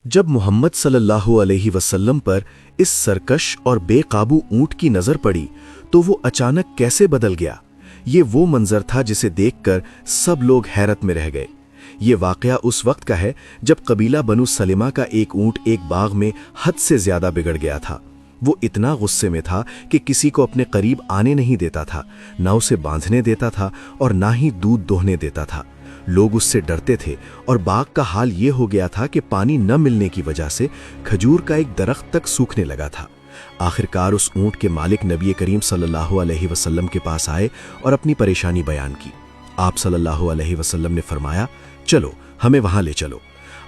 जब मोहम्मद सल्लल्लाहु अलैहि वसल्लम पर इस सरकश और बेकाबू ऊंट की नजर पड़ी तो वो अचानक कैसे बदल गया। ये वो मंजर था जिसे देखकर सब लोग हैरत में रह गए। ये वाकया उस वक्त का है जब कबीला बनु सलिमा का एक ऊंट एक बाग में हद से ज्यादा बिगड़ गया था। वो इतना गुस्से में था कि किसी को अपने करीब आने नहीं देता था, ना उसे बांधने देता था और ना ही दूध दोहने देता था। लोग उससे डरते थे और बाग का हाल ये हो गया था कि पानी न मिलने की वजह से खजूर का एक दरख्त तक सूखने लगा था। आखिरकार उस ऊंट के मालिक नबी करीम सल्लल्लाहु अलैहि वसल्लम के पास आए और अपनी परेशानी बयान की। आप सल्लल्लाहु अलैहि वसल्लम ने फरमाया, चलो हमें वहां ले चलो।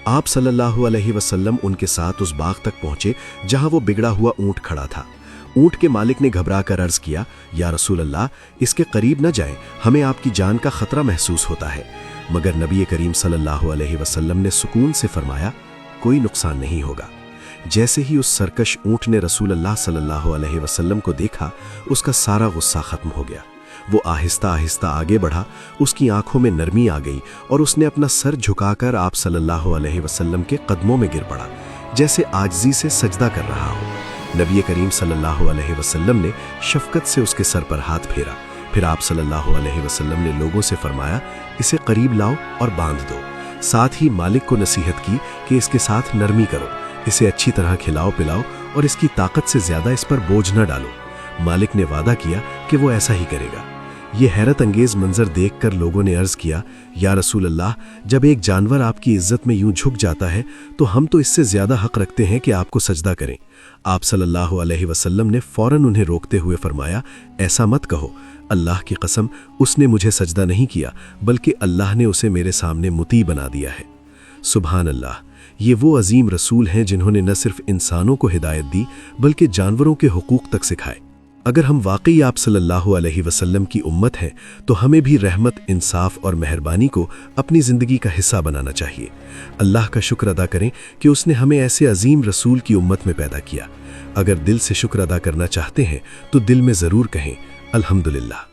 आप सल्लल्लाहु अलैहि वसल्लम उनके साथ उस बाग तक पहुंचे जहां वो बिगड़ा हुआ ऊंट खड़ा था। ऊंट के मालिक ने घबराकर अर्ज किया, या रसूल अल्लाह, इसके करीब न जाएं, हमें आपकी जान का खतरा महसूस होता है। मगर नबी करीम सल्लल्लाहु अलैहि वसल्लम ने सुकून से फरमाया, कोई नुकसान नहीं होगा। जैसे ही उस सरकश ऊंट ने रसूल अल्लाह सल्लल्लाहु अलैहि वसल्लम को देखा, उसका सारा गुस्सा खत्म हो गया। वो आहिस्ता आहिस्ता आगे बढ़ा, उसकी आंखों में नरमी आ गई और उसने अपना सर झुकाकर आप सल्लल्लाहु अलैहि वसल्लम के कदमों में गिर पड़ा, जैसे आजिज़ी से सजदा कर रहा हो। नबी करीम सल्लल्लाहु अलैहि वसल्लम ने शफकत से उसके सर पर हाथ फेरा। फिर आप सल्लल्लाहु अलैहि वसल्लम ने लोगों से फरमाया, इसे करीब लाओ और बांध दो। साथ ही मालिक को नसीहत की कि इसके साथ नरमी करो, इसे अच्छी तरह खिलाओ पिलाओ और इसकी ताकत से ज्यादा इस पर बोझ न डालो। मालिक ने वादा किया कि वो ऐसा ही करेगा। ये हैरत अंगेज मंजर देखकर लोगों ने अर्ज किया, या रसूल अल्लाह, जब एक जानवर आपकी इज्जत में यूं झुक जाता है तो हम तो इससे ज्यादा हक रखते हैं कि आपको सजदा करें। आप सल्लल्लाहु अलैहि वसल्लम ने फौरन उन्हें रोकते हुए फरमाया, ऐसा मत कहो, अल्लाह की कसम, उसने मुझे सजदा नहीं किया बल्कि अल्लाह ने उसे मेरे सामने मुती बना दिया है। सुभान अल्लाह, ये वो अजीम रसूल हैं जिन्होंने न सिर्फ इंसानों को हिदायत दी बल्कि जानवरों के हुकूक तक सिखाए। अगर हम वाकई आप सल्लल्लाहु अलैहि वसल्लम की उम्मत हैं तो हमें भी रहमत, इंसाफ और मेहरबानी को अपनी ज़िंदगी का हिस्सा बनाना चाहिए। अल्लाह का शुक्र अदा करें कि उसने हमें ऐसे अजीम रसूल की उम्मत में पैदा किया। अगर दिल से शुक्र अदा करना चाहते हैं तो दिल में ज़रूर कहें, अल्हम्दुलिल्लाह।